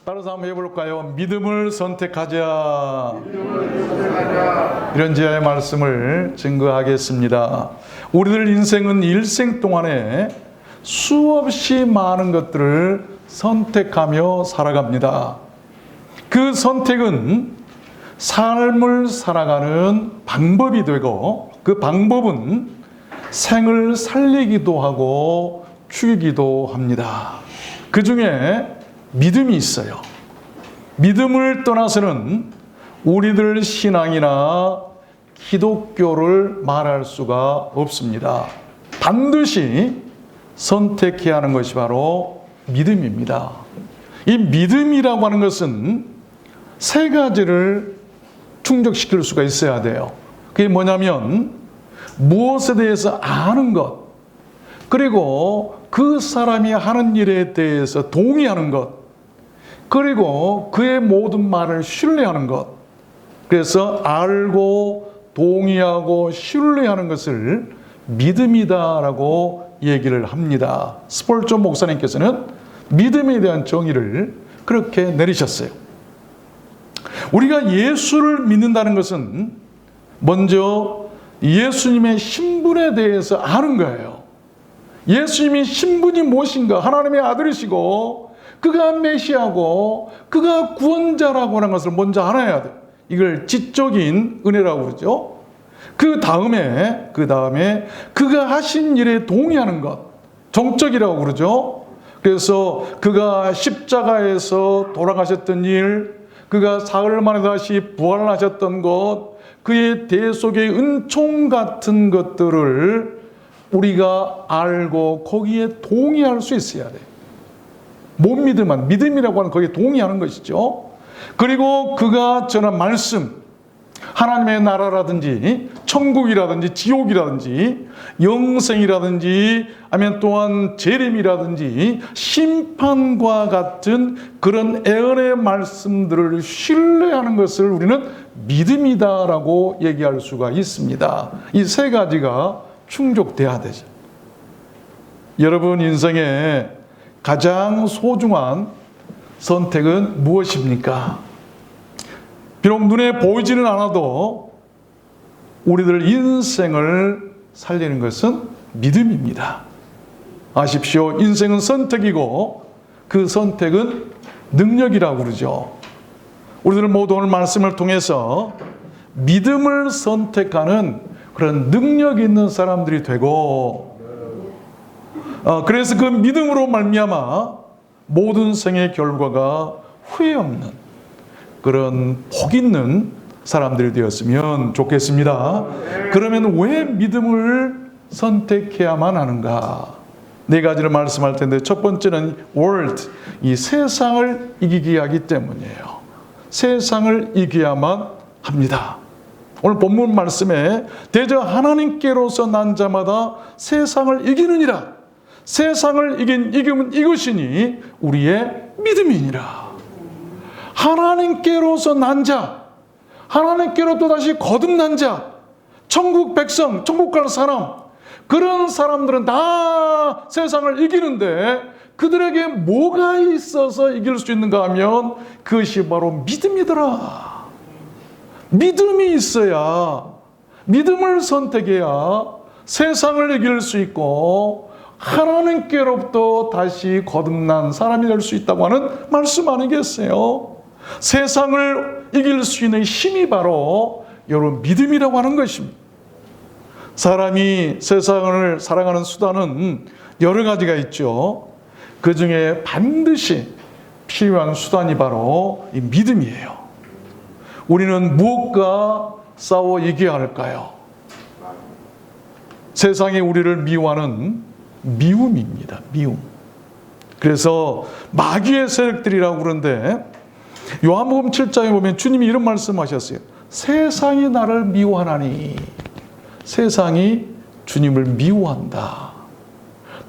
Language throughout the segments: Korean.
따라서 한번 해볼까요? 믿음을 선택하자. 이런 지하의 말씀을 증거하겠습니다. 우리들 인생은 일생 동안에 수없이 많은 것들을 선택하며 살아갑니다. 그 선택은 삶을 살아가는 방법이 되고, 그 방법은 생을 살리기도 하고 죽이기도 합니다. 그 중에 믿음이 있어요. 믿음을 떠나서는 우리들 신앙이나 기독교를 말할 수가 없습니다. 반드시 선택해야 하는 것이 바로 믿음입니다. 이 믿음이라고 하는 것은 세 가지를 충족시킬 수가 있어야 돼요. 그게 뭐냐면 무엇에 대해서 아는 것, 그리고 그 사람이 하는 일에 대해서 동의하는 것, 그리고 그의 모든 말을 신뢰하는 것. 그래서 알고 동의하고 신뢰하는 것을 믿음이다라고 얘기를 합니다. 스폴조 목사님께서는 믿음에 대한 정의를 그렇게 내리셨어요. 우리가 예수를 믿는다는 것은 먼저 예수님의 신분에 대해서 아는 거예요. 예수님이 신분이 무엇인가, 하나님의 아들이시고 그가 메시아고 그가 구원자라고 하는 것을 먼저 알아야 돼요. 이걸 지적인 은혜라고 그러죠. 그 다음에 그가 하신 일에 동의하는 것, 정적이라고 그러죠. 그래서 그가 십자가에서 돌아가셨던 일, 그가 사흘 만에 다시 부활하셨던 것, 그의 대속의 은총 같은 것들을 우리가 알고 거기에 동의할 수 있어야 돼요. 못 믿으면, 믿음이라고 하는 거기에 동의하는 것이죠. 그리고 그가 전한 말씀, 하나님의 나라라든지 천국이라든지 지옥이라든지 영생이라든지 아니면 또한 재림이라든지 심판과 같은 그런 애언의 말씀들을 신뢰하는 것을 우리는 믿음이다라고 얘기할 수가 있습니다. 이 세 가지가 충족돼야 되죠. 여러분 인생에 가장 소중한 선택은 무엇입니까? 비록 눈에 보이지는 않아도 우리들 인생을 살리는 것은 믿음입니다. 아십시오. 인생은 선택이고 그 선택은 능력이라고 그러죠. 우리들 모두 오늘 말씀을 통해서 믿음을 선택하는 그런 능력 있는 사람들이 되고, 그래서 그 믿음으로 말미암아 모든 생의 결과가 후회 없는 그런 복 있는 사람들이 되었으면 좋겠습니다. 그러면 왜 믿음을 선택해야만 하는가? 네 가지를 말씀할 텐데, 첫 번째는 world, 이 세상을 이기게 하기 때문이에요. 세상을 이겨야만 합니다. 오늘 본문 말씀에 대저 하나님께로서 난 자마다 세상을 이기느니라. 세상을 이기면 이것이니 우리의 믿음이니라. 하나님께로서 난 자, 하나님께로 또다시 거듭난 자, 천국 백성, 천국 갈 사람, 그런 사람들은 다 세상을 이기는데 그들에게 뭐가 있어서 이길 수 있는가 하면 그것이 바로 믿음이더라. 믿음이 있어야, 믿음을 선택해야 세상을 이길 수 있고 하나님께로부터 다시 거듭난 사람이 될 수 있다고 하는 말씀 아니겠어요? 세상을 이길 수 있는 힘이 바로 여러분 믿음이라고 하는 것입니다. 사람이 세상을 살아가는 수단은 여러 가지가 있죠. 그 중에 반드시 필요한 수단이 바로 이 믿음이에요. 우리는 무엇과 싸워 이겨야 할까요? 세상이 우리를 미워하는 미움입니다. 미움. 그래서 마귀의 세력들이라고 그러는데 요한복음 7장에 보면 주님이 이런 말씀하셨어요. 세상이 나를 미워하나니 세상이 주님을 미워한다.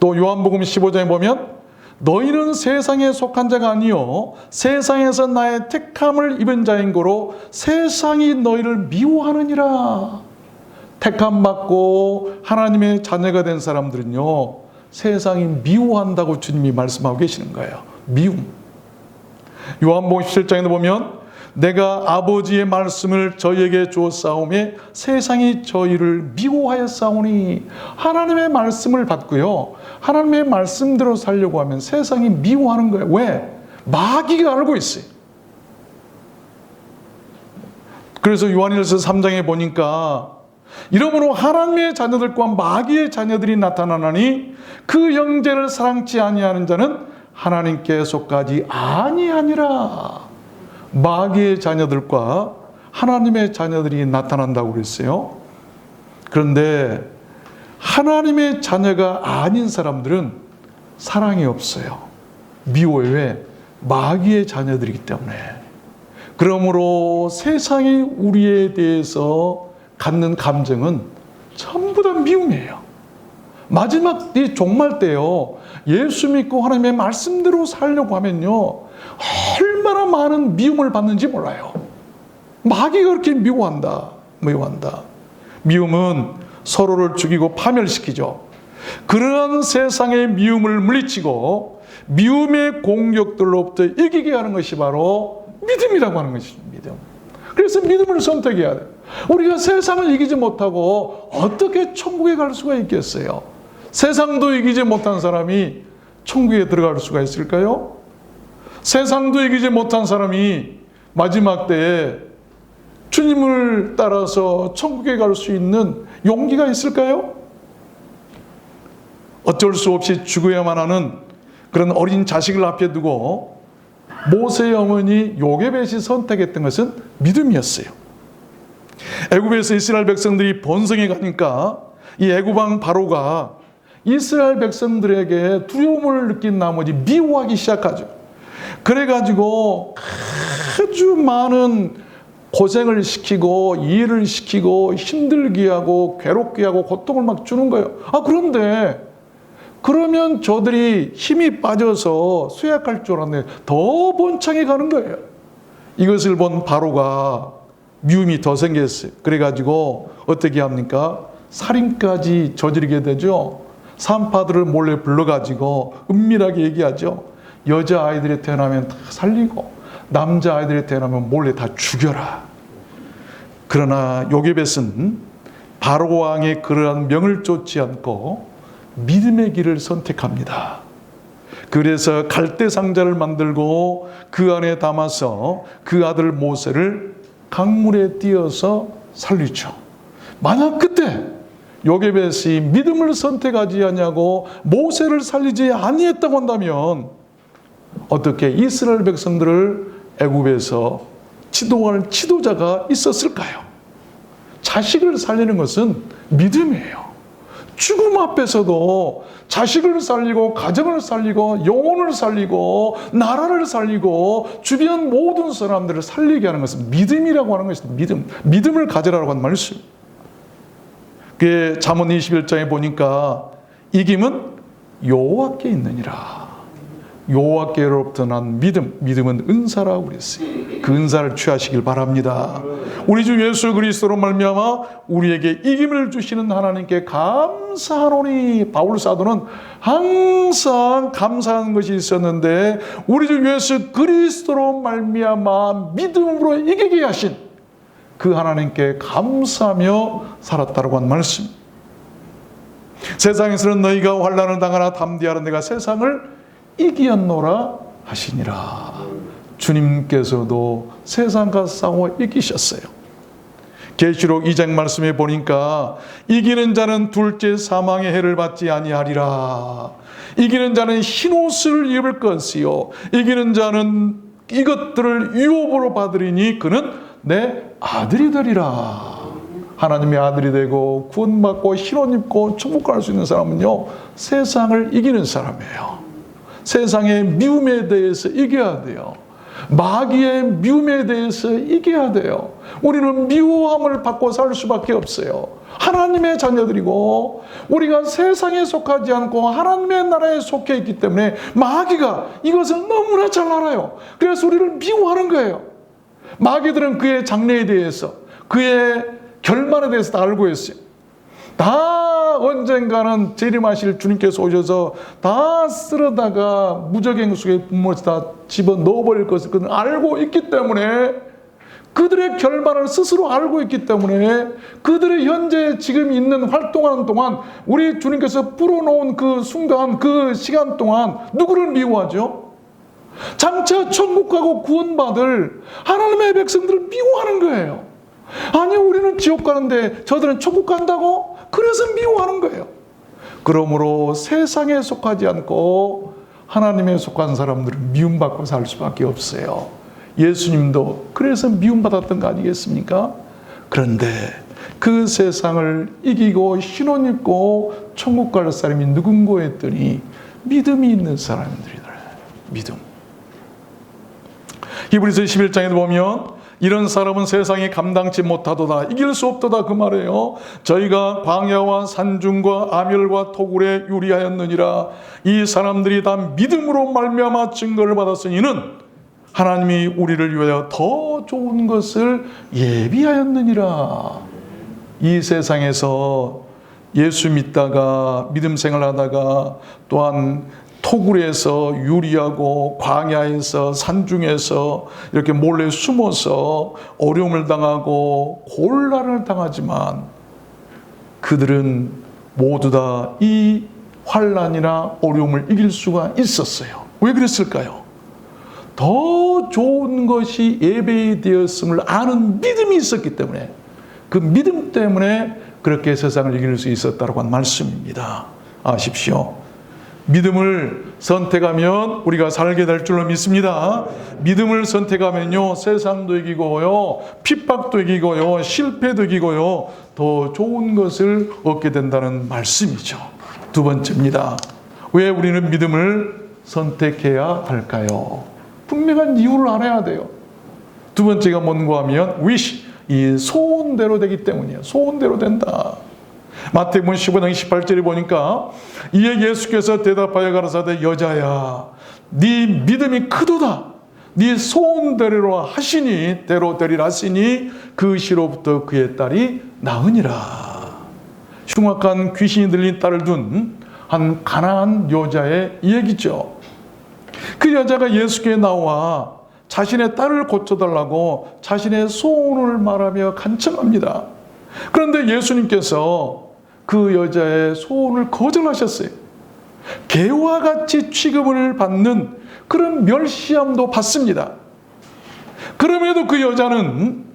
또 요한복음 15장에 보면 너희는 세상에 속한 자가 아니요 세상에서 나의 택함을 입은 자인 고로 세상이 너희를 미워하느니라. 택함 받고 하나님의 자녀가 된 사람들은요 세상이 미워한다고 주님이 말씀하고 계시는 거예요. 미움. 요한복음 17장에 보면 내가 아버지의 말씀을 저희에게 주었사오매 세상이 저희를 미워하였사오니, 하나님의 말씀을 받고요, 하나님의 말씀대로 살려고 하면 세상이 미워하는 거예요. 왜? 마귀가 알고 있어요. 그래서 요한일서 3장에 보니까 이러므로 하나님의 자녀들과 마귀의 자녀들이 나타나나니 그 형제를 사랑치 아니하는 자는 하나님께 속하지 아니하니라. 마귀의 자녀들과 하나님의 자녀들이 나타난다고 그랬어요. 그런데 하나님의 자녀가 아닌 사람들은 사랑이 없어요. 미워요. 왜? 마귀의 자녀들이기 때문에. 그러므로 세상이 우리에 대해서 갖는 감정은 전부 다 미움이에요. 마지막 이 종말 때요, 예수 믿고 하나님의 말씀대로 살려고 하면요, 얼마나 많은 미움을 받는지 몰라요. 마귀가 그렇게 미워한다. 미움은 서로를 죽이고 파멸시키죠. 그러한 세상의 미움을 물리치고 미움의 공격들로부터 이기게 하는 것이 바로 믿음이라고 하는 것입니다. 믿음. 그래서 믿음을 선택해야 돼요. 우리가 세상을 이기지 못하고 어떻게 천국에 갈 수가 있겠어요? 세상도 이기지 못한 사람이 천국에 들어갈 수가 있을까요? 세상도 이기지 못한 사람이 마지막 때에 주님을 따라서 천국에 갈 수 있는 용기가 있을까요? 어쩔 수 없이 죽어야만 하는 그런 어린 자식을 앞에 두고 모세의 어머니 요게벳이 선택했던 것은 믿음이었어요. 애굽에서 이스라엘 백성들이 번성해 가니까 이 애굽 왕 바로가 이스라엘 백성들에게 두려움을 느낀 나머지 미워하기 시작하죠. 그래가지고 아주 많은 고생을 시키고 일을 시키고 힘들게 하고 괴롭게 하고 고통을 막 주는 거예요. 그런데 그러면 저들이 힘이 빠져서 쇠약할 줄 알았는데 더 번창해 가는 거예요. 이것을 본 바로가 미움이 더 생겼어요. 그래가지고 어떻게 합니까? 살인까지 저지르게 되죠. 산파들을 몰래 불러가지고 은밀하게 얘기하죠. 여자아이들이 태어나면 다 살리고 남자아이들이 태어나면 몰래 다 죽여라. 그러나 요게벳은 바로 왕의 그러한 명을 쫓지 않고 믿음의 길을 선택합니다. 그래서 갈대 상자를 만들고 그 안에 담아서 그 아들 모세를 강물에 띄어서 살리죠. 만약 그때 요게벳이 믿음을 선택하지 않냐고 모세를 살리지 아니했다고 한다면 어떻게 이스라엘 백성들을 애굽에서 지도할 지도자가 있었을까요? 자식을 살리는 것은 믿음이에요. 죽음 앞에서도 자식을 살리고 가정을 살리고 영혼을 살리고 나라를 살리고 주변 모든 사람들을 살리게 하는 것은 믿음이라고 하는 것입니다. 믿음을 가져라라고 하는 말씀. 그 잠언 21장에 보니까 이김은 여호와께 있느니라. 여호와께로부터 난 믿음은 은사라고 그랬어요. 그 은사를 취하시길 바랍니다. 우리 주 예수 그리스도로 말미암아 우리에게 이김을 주시는 하나님께 감사하노니. 바울 사도는 항상 감사하는 것이 있었는데 우리 주 예수 그리스도로 말미암아 믿음으로 이기게 하신 그 하나님께 감사하며 살았다라고 한 말씀. 세상에서는 너희가 환난을 당하나 담대하라. 내가 세상을 이기었노라 하시니라. 주님께서도 세상과 싸워 이기셨어요. 계시록 2장 말씀에 보니까 이기는 자는 둘째 사망의 해를 받지 아니하리라. 이기는 자는 흰옷을 입을 것이요 이기는 자는 이것들을 유업으로 받으리니 그는 내 아들이 되리라. 하나님의 아들이 되고 구원받고 흰옷 입고 천국 갈 수 있는 사람은요 세상을 이기는 사람이에요. 세상의 미움에 대해서 이겨야 돼요. 마귀의 미움에 대해서 이겨야 돼요. 우리는 미워함을 받고 살 수밖에 없어요. 하나님의 자녀들이고 우리가 세상에 속하지 않고 하나님의 나라에 속해 있기 때문에 마귀가 이것을 너무나 잘 알아요. 그래서 우리를 미워하는 거예요. 마귀들은 그의 장래에 대해서 그의 결말에 대해서 다 알고 있어요. 다 언젠가는 재림하실 주님께서 오셔서 다 쓸어다가 무적행 속에 분모에서 다 집어 넣어버릴 것을 그들은 알고 있기 때문에, 그들의 결말을 스스로 알고 있기 때문에, 그들의 현재 지금 있는 활동하는 동안 우리 주님께서 풀어놓은 그 순간, 그 시간 동안 누구를 미워하죠? 장차 천국 가고 구원받을 하나님의 백성들을 미워하는 거예요. 아니, 우리는 지옥 가는데 저들은 천국 간다고? 그래서 미워하는 거예요. 그러므로 세상에 속하지 않고 하나님에 속한 사람들은 미움받고 살 수밖에 없어요. 예수님도 그래서 미움받았던 거 아니겠습니까? 그런데 그 세상을 이기고 신혼 입고 천국 갈 사람이 누군가 했더니 믿음이 있는 사람들이더라. 믿음. 히브리서 11장에 보면 이런 사람은 세상이 감당치 못하도다, 이길 수 없도다 그 말이에요. 저희가 광야와 산중과 아멸과 토굴에 유리하였느니라. 이 사람들이 다 믿음으로 말미암아 증거를 받았으니는 하나님이 우리를 위하여 더 좋은 것을 예비하였느니라. 이 세상에서 예수 믿다가 믿음 생활하다가 또한 토굴에서 유리하고 광야에서 산중에서 이렇게 몰래 숨어서 어려움을 당하고 곤란을 당하지만 그들은 모두 다 이 환난이나 어려움을 이길 수가 있었어요. 왜 그랬을까요? 더 좋은 것이 예배되었음을 아는 믿음이 있었기 때문에, 그 믿음 때문에 그렇게 세상을 이길 수 있었다고 하는 말씀입니다. 아십시오. 믿음을 선택하면 우리가 살게 될 줄로 믿습니다. 믿음을 선택하면요, 세상도 이기고요, 핍박도 이기고요, 실패도 이기고요, 더 좋은 것을 얻게 된다는 말씀이죠. 두 번째입니다. 왜 우리는 믿음을 선택해야 할까요? 분명한 이유를 알아야 돼요. 두 번째가 뭔가 하면 wish, 이 소원대로 되기 때문이에요. 소원대로 된다. 마태복음 15장 18절에 보니까 이에 예수께서 대답하여 가라사대 여자야, 네 믿음이 크도다. 네 소원대로 하시니 대로 되리라 하시니 그 시로부터 그의 딸이 나으니라. 흉악한 귀신이 들린 딸을 둔 한 가난한 여자의 얘기죠. 그 여자가 예수께 나와 자신의 딸을 고쳐달라고 자신의 소원을 말하며 간청합니다. 그런데 예수님께서 그 여자의 소원을 거절하셨어요. 개와 같이 취급을 받는 그런 멸시함도 받습니다. 그럼에도 그 여자는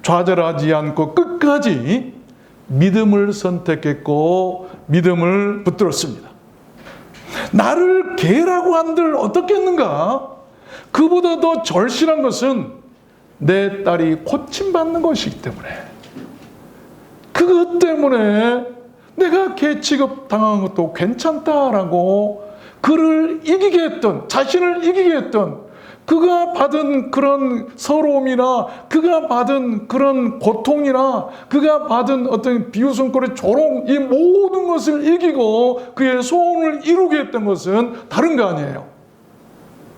좌절하지 않고 끝까지 믿음을 선택했고 믿음을 붙들었습니다. 나를 개라고 한들 어떻겠는가? 그보다 더 절실한 것은 내 딸이 고침받는 것이기 때문에, 그것 때문에 내가 개 취급 당한 것도 괜찮다라고 그를 이기게 했던, 자신을 이기게 했던, 그가 받은 그런 서러움이나 그가 받은 그런 고통이나 그가 받은 어떤 비웃음거리, 조롱, 이 모든 것을 이기고 그의 소원을 이루게 했던 것은 다른 거 아니에요.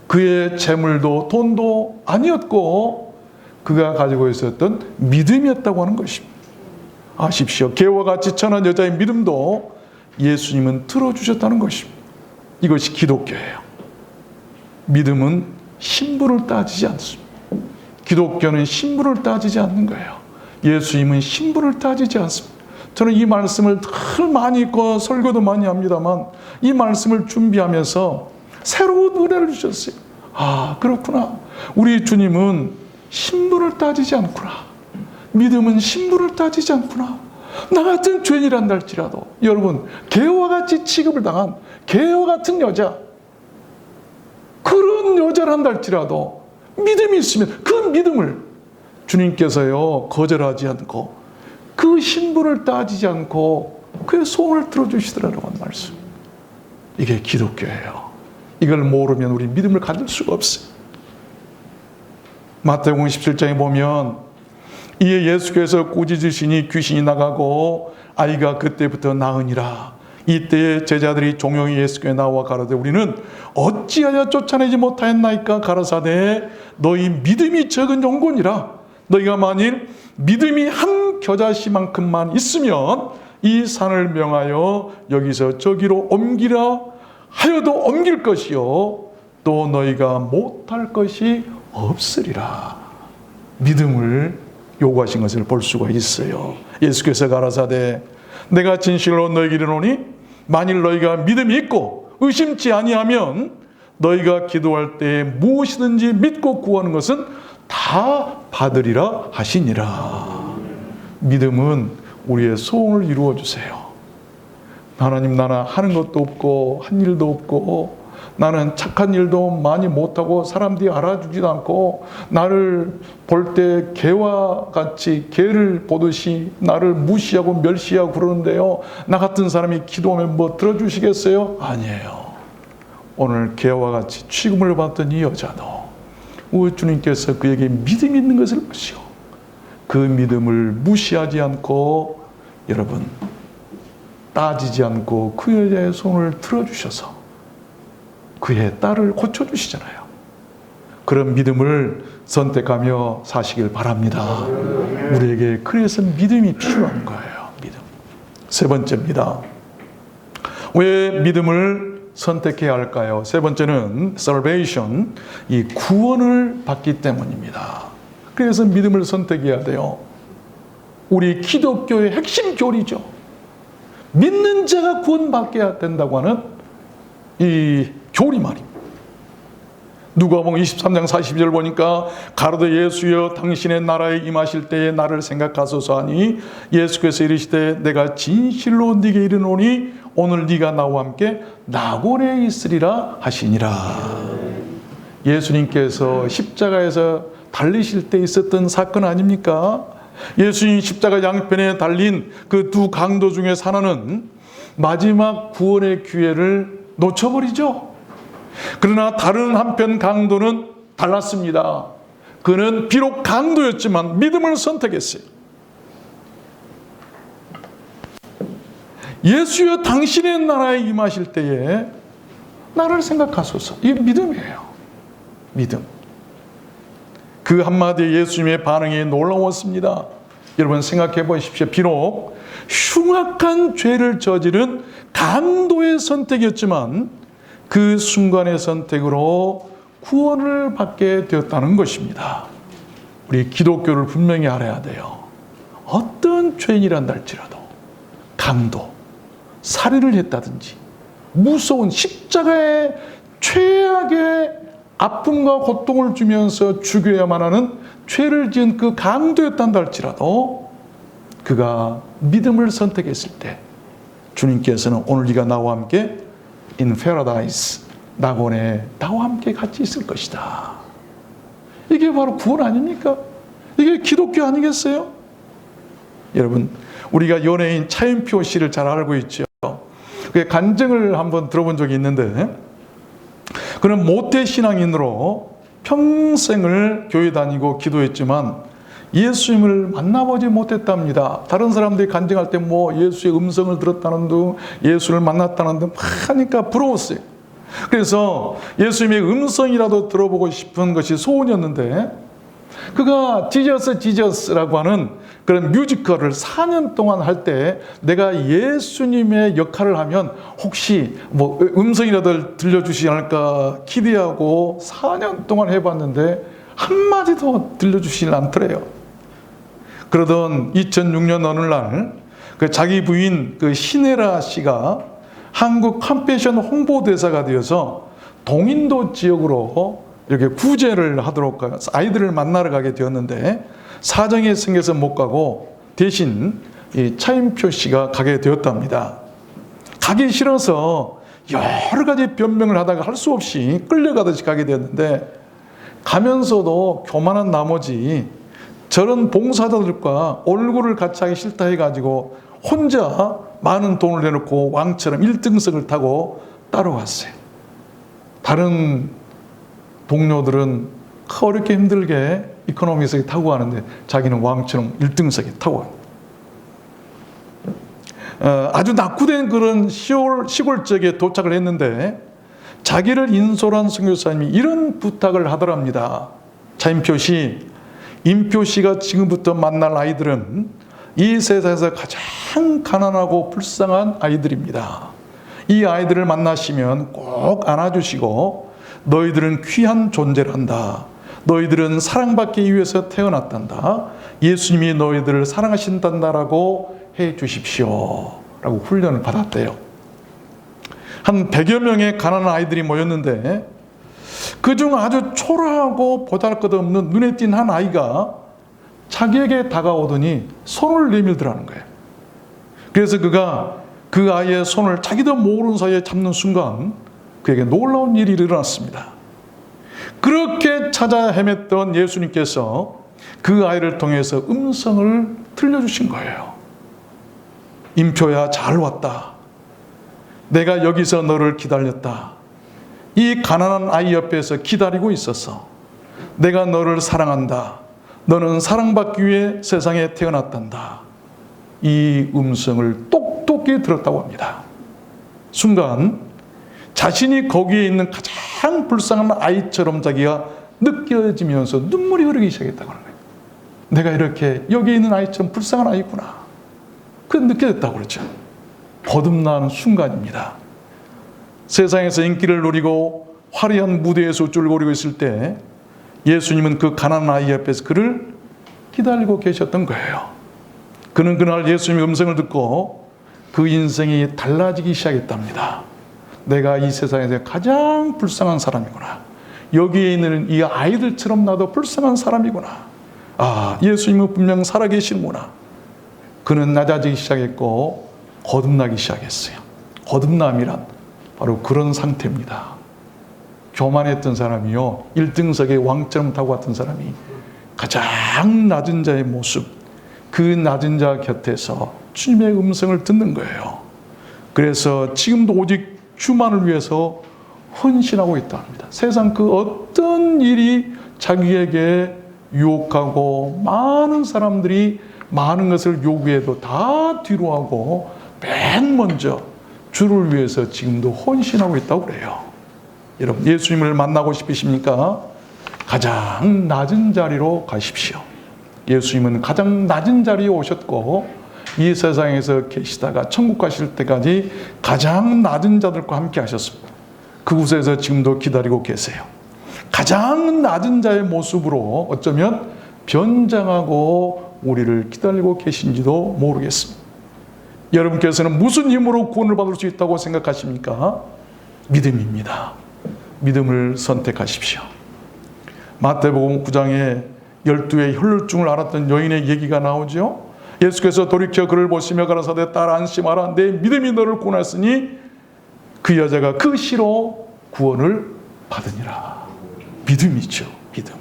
그의 재물도 돈도 아니었고 그가 가지고 있었던 믿음이었다고 하는 것입니다. 아십시오. 개와 같이 천한 여자의 믿음도 예수님은 들어주셨다는 것입니다. 이것이 기독교예요. 믿음은 신분을 따지지 않습니다. 기독교는 신분을 따지지 않는 거예요. 예수님은 신분을 따지지 않습니다. 저는 이 말씀을 늘 많이 읽고 설교도 많이 합니다만 이 말씀을 준비하면서 새로운 은혜를 주셨어요. 아, 그렇구나. 우리 주님은 신분을 따지지 않구나. 믿음은 신분을 따지지 않구나. 나 같은 죄인이란다 할지라도, 여러분, 개와 같이 취급을 당한 개와 같은 여자, 그런 여자란다 할지라도 믿음이 있으면 그 믿음을 주님께서요 거절하지 않고 그 신분을 따지지 않고 그의 소원을 들어주시더라는 말씀. 이게 기독교예요. 이걸 모르면 우리 믿음을 가질 수가 없어요. 마태복음 17장에 보면 이에 예수께서 꾸짖으시니 귀신이 나가고 아이가 그때부터 나으니라. 이때에 제자들이 종용이 예수께 나와 가라되 우리는 어찌하여 쫓아내지 못하였나이까? 가라사대 너희 믿음이 적은 종군이라. 너희가 만일 믿음이 한 겨자씨만큼만 있으면 이 산을 명하여 여기서 저기로 옮기라 하여도 옮길 것이요 또 너희가 못할 것이 없으리라. 믿음을 요구하신 것을 볼 수가 있어요. 예수께서 가라사대 내가 진실로 너희에게 이르노니 만일 너희가 믿음이 있고 의심치 아니하면 너희가 기도할 때에 무엇이든지 믿고 구하는 것은 다 받으리라 하시니라. 믿음은 우리의 소원을 이루어 주세요. 하나님, 나는 하는 것도 없고 한 일도 없고 나는 착한 일도 많이 못하고 사람들이 알아주지도 않고 나를 볼 때 개와 같이 개를 보듯이 나를 무시하고 멸시하고 그러는데요, 나 같은 사람이 기도하면 뭐 들어주시겠어요? 아니에요. 오늘 개와 같이 취급을 받던 이 여자도 우리 주님께서 그에게 믿음이 있는 것을 보시고 그 믿음을 무시하지 않고 여러분 따지지 않고 그 여자의 손을 들어주셔서 그의 딸을 고쳐주시잖아요. 그런 믿음을 선택하며 사시길 바랍니다. 우리에게 그래서 믿음이 필요한 거예요. 믿음. 세 번째입니다. 왜 믿음을 선택해야 할까요? 세 번째는 salvation, 이 구원을 받기 때문입니다. 그래서 믿음을 선택해야 돼요. 우리 기독교의 핵심 교리죠. 믿는 자가 구원받게 된다고 하는 이 교리 말입니다. 누가복음 23장 42절 보니까 가로되 예수여 당신의 나라에 임하실 때에 나를 생각하소서 하니 예수께서 이르시되 내가 진실로 네게 이르노니 오늘 네가 나와 함께 낙원에 있으리라 하시니라. 예수님께서 십자가에서 달리실 때 있었던 사건 아닙니까? 예수님 십자가 양편에 달린 그 두 강도 중에 하나는 마지막 구원의 기회를 놓쳐버리죠. 그러나 다른 한편 강도는 달랐습니다. 그는 비록 강도였지만 믿음을 선택했어요. 예수여 당신의 나라에 임하실 때에 나를 생각하소서. 이게 믿음이에요. 믿음. 그 한마디에 예수님의 반응이 놀라웠습니다. 여러분 생각해 보십시오. 비록 흉악한 죄를 저지른 강도의 선택이었지만 그 순간의 선택으로 구원을 받게 되었다는 것입니다. 우리 기독교를 분명히 알아야 돼요. 어떤 죄인이란 할지라도 강도, 살인을 했다든지 무서운 십자가의 최악의 아픔과 고통을 주면서 죽여야만 하는 죄를 지은 그 강도였단다 할지라도 그가 믿음을 선택했을 때 주님께서는 오늘 네가 나와 함께 in paradise, 낙원에 나와 함께 같이 있을 것이다. 이게 바로 구원 아닙니까? 이게 기독교 아니겠어요? 여러분, 우리가 연예인 차인표 씨를 잘 알고 있죠. 그 간증을 한번 들어본 적이 있는데 그는 모태신앙인으로 평생을 교회 다니고 기도했지만 예수님을 만나보지 못했답니다. 다른 사람들이 간증할 때 뭐 예수의 음성을 들었다는 둥, 예수를 만났다는 둥 하니까 부러웠어요. 그래서 예수님의 음성이라도 들어보고 싶은 것이 소원이었는데 그가 지저스라고 하는 그런 뮤지컬을 4년 동안 할 때 내가 예수님의 역할을 하면 혹시 뭐 음성이라도 들려주시지 않을까 기대하고 4년 동안 해봤는데 한마디도 들려주시지 않더래요. 그러던 2006년 어느 날 그 자기 부인 그 신혜라 씨가 한국 컴패션 홍보대사가 되어서 동인도 지역으로 이렇게 구제를 하도록 아이들을 만나러 가게 되었는데 사정이 생겨서 못 가고 대신 이 차인표 씨가 가게 되었답니다. 가기 싫어서 여러 가지 변명을 하다가 할 수 없이 끌려가듯이 가게 되었는데 가면서도 교만한 나머지 저런 봉사자들과 얼굴을 같이 하기 싫다 해가지고 혼자 많은 돈을 내놓고 왕처럼 1등석을 타고 따라왔어요. 다른 동료들은 어렵게 힘들게 이코노미석에 타고 가는데 자기는 왕처럼 1등석에 타고 가요. 아주 낙후된 그런 시골 지역에 도착을 했는데 자기를 인솔한 선교사님이 이런 부탁을 하더랍니다. 차인표 씨, 임표 씨가 지금부터 만날 아이들은 이 세상에서 가장 가난하고 불쌍한 아이들입니다. 이 아이들을 만나시면 꼭 안아주시고 너희들은 귀한 존재란다. 너희들은 사랑받기 위해서 태어났단다. 예수님이 너희들을 사랑하신단다라고 해 주십시오. 라고 훈련을 받았대요. 한 100여 명의 가난한 아이들이 모였는데 그중 아주 초라하고 보잘것없는 눈에 띈 한 아이가 자기에게 다가오더니 손을 내밀더라는 거예요. 그래서 그가 그 아이의 손을 자기도 모르는 사이에 잡는 순간 그에게 놀라운 일이 일어났습니다. 그렇게 찾아 헤맸던 예수님께서 그 아이를 통해서 음성을 들려주신 거예요. 임표야, 잘 왔다. 내가 여기서 너를 기다렸다. 이 가난한 아이 옆에서 기다리고 있었어. 내가 너를 사랑한다. 너는 사랑받기 위해 세상에 태어났단다. 이 음성을 똑똑히 들었다고 합니다. 순간 자신이 거기에 있는 가장 불쌍한 아이처럼 자기가 느껴지면서 눈물이 흐르기 시작했다고 하는 거예요. 내가 이렇게 여기 있는 아이처럼 불쌍한 아이구나. 그건 느껴졌다고 그러죠. 거듭나는 순간입니다. 세상에서 인기를 누리고 화려한 무대에서 쫄거리고 있을 때 예수님은 그 가난한 아이 옆에서 그를 기다리고 계셨던 거예요. 그는 그날 예수님의 음성을 듣고 그 인생이 달라지기 시작했답니다. 내가 이 세상에서 가장 불쌍한 사람이구나. 여기에 있는 이 아이들처럼 나도 불쌍한 사람이구나. 아, 예수님은 분명 살아계시는구나. 그는 낮아지기 시작했고 거듭나기 시작했어요. 거듭남이란 바로 그런 상태입니다. 교만했던 사람이요, 1등석에 왕처럼 타고 왔던 사람이 가장 낮은 자의 모습, 그 낮은 자 곁에서 주님의 음성을 듣는 거예요. 그래서 지금도 오직 주만을 위해서 헌신하고 있다 합니다. 세상 그 어떤 일이 자기에게 유혹하고 많은 사람들이 많은 것을 요구해도 다 뒤로하고 맨 먼저 주를 위해서 지금도 헌신하고 있다고 그래요. 여러분, 예수님을 만나고 싶으십니까? 가장 낮은 자리로 가십시오. 예수님은 가장 낮은 자리에 오셨고 이 세상에서 계시다가 천국 가실 때까지 가장 낮은 자들과 함께 하셨습니다. 그곳에서 지금도 기다리고 계세요. 가장 낮은 자의 모습으로 어쩌면 변장하고 우리를 기다리고 계신지도 모르겠습니다. 여러분께서는 무슨 힘으로 구원을 받을 수 있다고 생각하십니까? 믿음입니다. 믿음을 선택하십시오. 마태복음 9장에 12의 혈루증을 앓았던 여인의 얘기가 나오죠. 예수께서 돌이켜 그를 보시며 가라사대 딸아 안심하라. 내 믿음이 너를 구원하였으니 그 여자가 그 시로 구원을 받으니라. 믿음이죠. 믿음.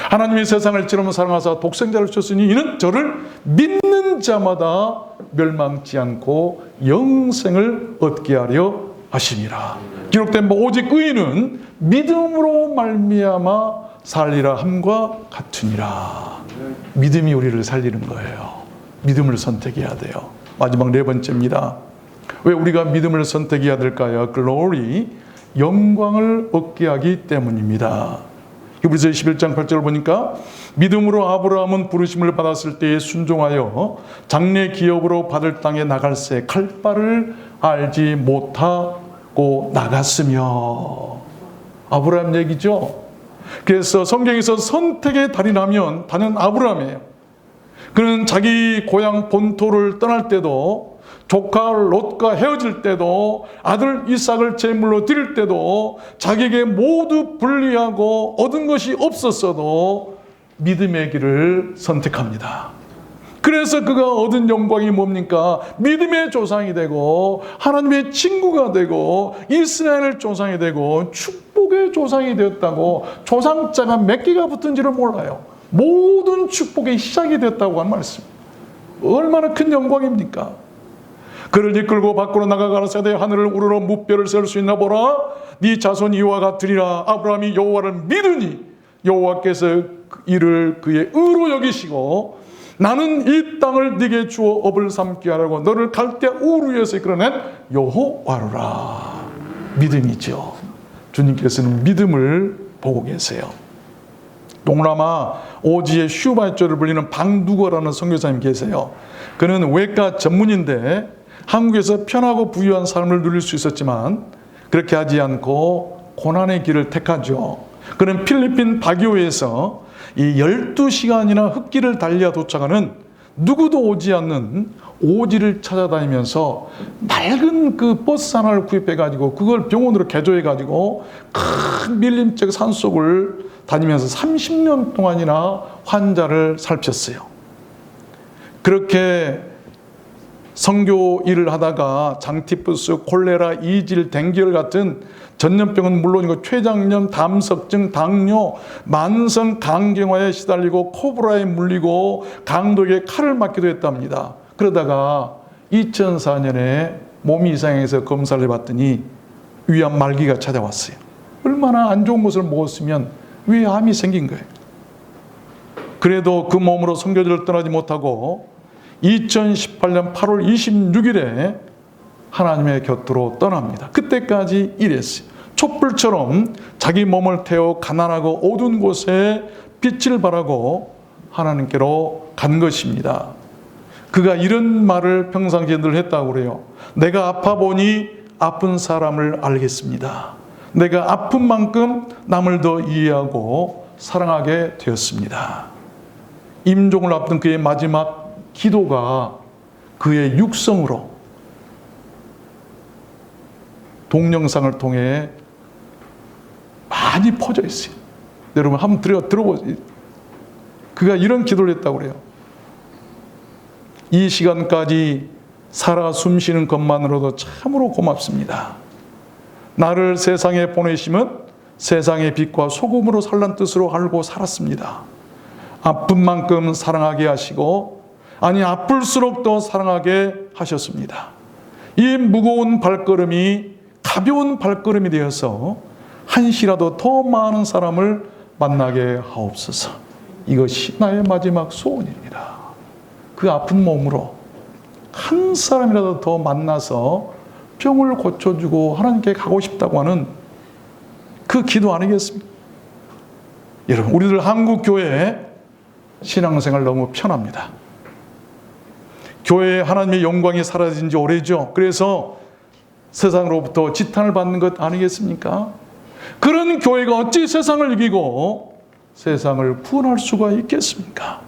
하나님이 세상을 이처럼 사랑하사 독생자를 주셨으니 이는 저를 믿는 자마다 멸망치 않고 영생을 얻게 하려 하심이라. 기록된 바 오직 의인은 믿음으로 말미암아 살리라 함과 같으니라. 믿음이 우리를 살리는 거예요. 믿음을 선택해야 돼요. 마지막 네 번째입니다. 왜 우리가 믿음을 선택해야 될까요? 글로리, 영광을 얻게 하기 때문입니다. 히브리서 11장 8절을 보니까 믿음으로 아브라함은 부르심을 받았을 때에 순종하여 장래 기업으로 받을 땅에 나갈새 갈 바를 알지 못하고 나갔으며. 아브라함 얘기죠. 그래서 성경에서 선택의 달인하면 단연 아브라함이에요. 그는 자기 고향 본토를 떠날 때도, 조카 롯과 헤어질 때도, 아들 이삭을 제물로 드릴 때도 자기에게 모두 분리하고 얻은 것이 없었어도 믿음의 길을 선택합니다. 그래서 그가 얻은 영광이 뭡니까? 믿음의 조상이 되고 하나님의 친구가 되고 이스라엘 조상이 되고 축복의 조상이 되었다고. 조상자가 몇 개가 붙은지를 몰라요. 모든 축복의 시작이 됐다고 하는 말씀입니다. 얼마나 큰 영광입니까? 그를 이끌고 밖으로 나가 가라사대 하늘을 우러러 무뼈를 셀 수 있나 보라. 네 자손 이와 같으리라. 아브라함이 여호와를 믿으니 여호와께서 이를 그의 의로 여기시고 나는 이 땅을 네게 주어 업을 삼게 하라고 너를 갈대 우르 위에서 이끌어낸 여호와로라. 믿음이죠. 주님께서는 믿음을 보고 계세요. 동남아 오지의 슈바이처를 불리는 방두거라는 선교사님 계세요. 그는 외과 전문인데 한국에서 편하고 부유한 삶을 누릴 수 있었지만 그렇게 하지 않고 고난의 길을 택하죠. 그는 필리핀 바기오에서 이 12시간이나 흙길을 달려 도착하는 누구도 오지 않는 오지를 찾아다니면서 낡은 그 버스 하나를 구입해가지고 그걸 병원으로 개조해가지고 큰 밀림적 산속을 다니면서 30년 동안이나 환자를 살폈어요. 그렇게 선교 일을 하다가 장티푸스, 콜레라, 이질, 댕기열 같은 전염병은 물론이고 췌장염, 담석증, 당뇨, 만성 강경화에 시달리고 코브라에 물리고 강도에게 칼을 맞기도 했답니다. 그러다가 2004년에 몸이 이상해서 검사를 해봤더니 위암 말기가 찾아왔어요. 얼마나 안 좋은 것을 먹었으면 위암이 생긴 거예요. 그래도 그 몸으로 선교지를 떠나지 못하고 2018년 8월 26일에 하나님의 곁으로 떠납니다. 그때까지 일했어요. 촛불처럼 자기 몸을 태워 가난하고 어두운 곳에 빛을 발하고 하나님께로 간 것입니다. 그가 이런 말을 평상시에 늘 했다고 그래요. 내가 아파 보니 아픈 사람을 알겠습니다. 내가 아픈 만큼 남을 더 이해하고 사랑하게 되었습니다. 임종을 앞둔 그의 마지막 기도가 그의 육성으로 동영상을 통해 많이 퍼져 있어요. 여러분 한번 들어보세요. 그가 이런 기도를 했다고 그래요. 이 시간까지 살아 숨쉬는 것만으로도 참으로 고맙습니다. 나를 세상에 보내심은 세상의 빛과 소금으로 살란 뜻으로 알고 살았습니다. 아픈 만큼 사랑하게 하시고 아니 아플수록 더 사랑하게 하셨습니다. 이 무거운 발걸음이 가벼운 발걸음이 되어서 한시라도 더 많은 사람을 만나게 하옵소서. 이것이 나의 마지막 소원입니다. 그 아픈 몸으로 한 사람이라도 더 만나서 병을 고쳐주고 하나님께 가고 싶다고 하는 그 기도 아니겠습니까? 여러분 우리들 한국 교회 신앙생활 너무 편합니다. 교회에 하나님의 영광이 사라진 지 오래죠. 그래서 세상으로부터 지탄을 받는 것 아니겠습니까? 그런 교회가 어찌 세상을 이기고 세상을 구원할 수가 있겠습니까?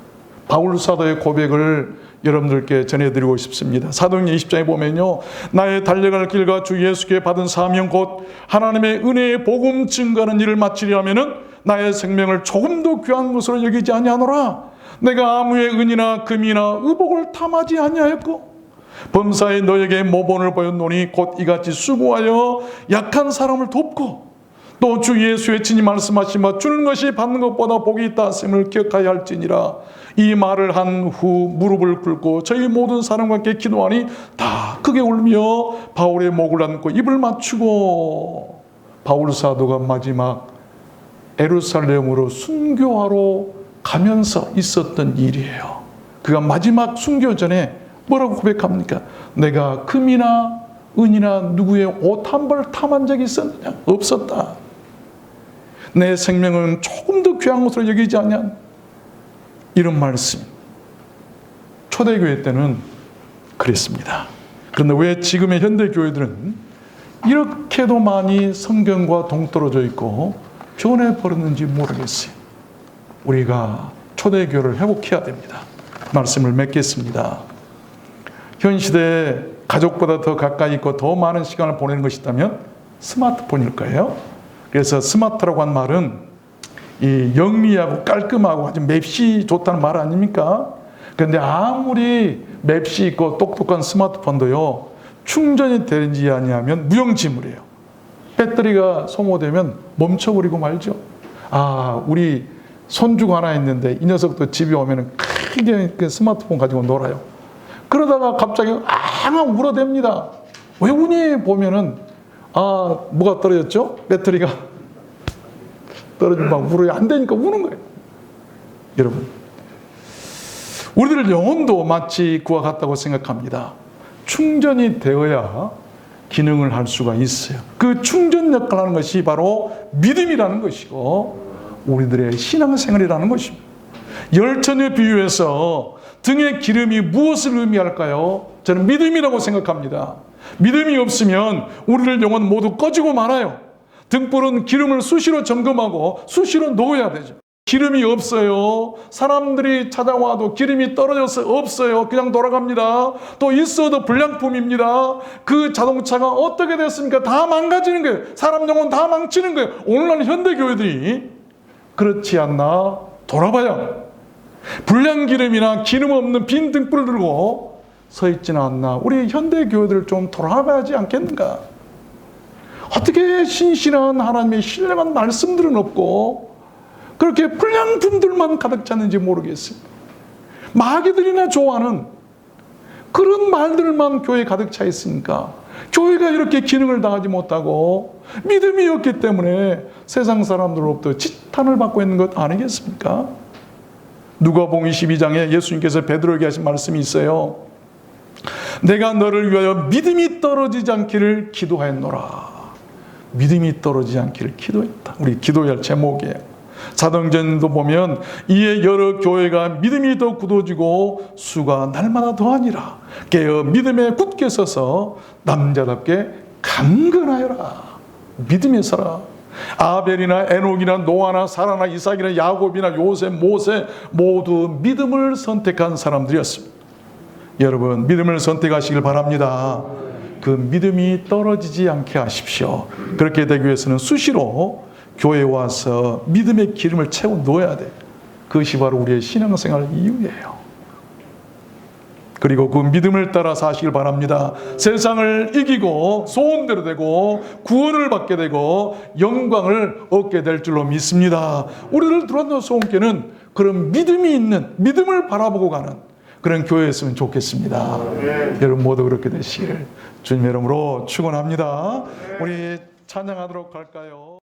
바울 사도의 고백을 여러분들께 전해드리고 싶습니다. 사도행전 20장에 보면요, 나의 달려갈 길과 주 예수께 받은 사명 곧 하나님의 은혜의 복음 증거하는 일을 마치려 하면은 나의 생명을 조금도 귀한 것으로 여기지 아니하노라. 내가 아무의 은이나 금이나 의복을 탐하지 아니하였고 범사에 너에게 모본을 보였노니 곧 이같이 수고하여 약한 사람을 돕고 또 주 예수의 친히 말씀하신 바 주는 것이 받는 것보다 복이 있다 하심을 기억하여 할지니라. 이 말을 한 후 무릎을 꿇고 저희 모든 사람과 함께 기도하니 다 크게 울며 바울의 목을 안고 입을 맞추고 바울 사도가 마지막 예루살렘으로 순교하러 가면서 있었던 일이에요. 그가 마지막 순교 전에 뭐라고 고백합니까? 내가 금이나 은이나 누구의 옷 한 벌 탐한 적이 있었느냐? 없었다. 내 생명은 조금도 귀한 것으로 여기지 않냐? 이런 말씀. 초대교회 때는 그랬습니다. 그런데 왜 지금의 현대교회들은 이렇게도 많이 성경과 동떨어져 있고 변해버렸는지 모르겠어요. 우리가 초대교회를 회복해야 됩니다. 말씀을 맺겠습니다. 현 시대에 가족보다 더 가까이 있고 더 많은 시간을 보내는 것이 있다면 스마트폰일 거예요. 그래서 스마트라고 한 말은 이 영리하고 깔끔하고 아주 맵시 좋다는 말 아닙니까? 그런데 아무리 맵시 있고 똑똑한 스마트폰도요, 충전이 되지 아니하면 무용지물이에요. 배터리가 소모되면 멈춰버리고 말죠. 아, 우리 손주가 하나 있는데 이 녀석도 집에 오면 크게 스마트폰 가지고 놀아요. 그러다가 갑자기 앙 울어댑니다. 왜 우니? 보면은 뭐가 떨어졌죠? 배터리가 떨어지면 막 울어요. 안 되니까 우는 거예요. 여러분, 우리들 영혼도 마치 그와 같다고 생각합니다. 충전이 되어야 기능을 할 수가 있어요. 그 충전 역할을 하는 것이 바로 믿음이라는 것이고 우리들의 신앙생활이라는 것입니다. 열천에 비유해서 등의 기름이 무엇을 의미할까요? 저는 믿음이라고 생각합니다. 믿음이 없으면 우리들 영혼 모두 꺼지고 말아요. 등불은 기름을 수시로 점검하고 수시로 넣어야 되죠. 기름이 없어요. 사람들이 찾아와도 기름이 떨어져서 없어요. 그냥 돌아갑니다. 또 있어도 불량품입니다. 그 자동차가 어떻게 됐습니까? 다 망가지는 거예요. 사람 영혼 다 망치는 거예요. 오늘날 현대교회들이 그렇지 않나? 돌아봐요. 불량기름이나 기름 없는 빈 등불을 들고 서 있지는 않나? 우리 현대교회들 좀 돌아봐야 하지 않겠는가? 어떻게 신실한 하나님의 신령한 말씀들은 없고 그렇게 불량품들만 가득 찼는지 모르겠습니다. 마귀들이나 좋아하는 그런 말들만 교회에 가득 차 있으니까 교회가 이렇게 기능을 다하지 못하고 믿음이 없기 때문에 세상 사람들로부터 지탄을 받고 있는 것 아니겠습니까? 누가복음 22장에 예수님께서 베드로에게 하신 말씀이 있어요. 내가 너를 위하여 믿음이 떨어지지 않기를 기도하였노라. 믿음이 떨어지지 않기를 기도했다. 우리 기도해야 할 제목이에요. 사도행전도 보면 이에 여러 교회가 믿음이 더 굳어지고 수가 날마다 더하니라. 깨어 믿음에 굳게 서서 남자답게 강건하여라. 믿음에 서라. 아벨이나 에녹이나 노아나 사라나 이삭이나 야곱이나 요셉, 모세 모두 믿음을 선택한 사람들이었습니다. 여러분 믿음을 선택하시길 바랍니다. 그 믿음이 떨어지지 않게 하십시오. 그렇게 되기 위해서는 수시로 교회에 와서 믿음의 기름을 채워 넣어야 돼. 그것이 바로 우리의 신앙생활 이유예요. 그리고 그 믿음을 따라 사시길 바랍니다. 세상을 이기고 소원대로 되고 구원을 받게 되고 영광을 얻게 될 줄로 믿습니다. 우리를 들어왔는 소원께는 그런 믿음이 있는, 믿음을 바라보고 가는 그런 교회였으면 좋겠습니다. 여러분 모두 그렇게 되시기를 주님의 이름으로 축원합니다. 우리 찬양하도록 할까요?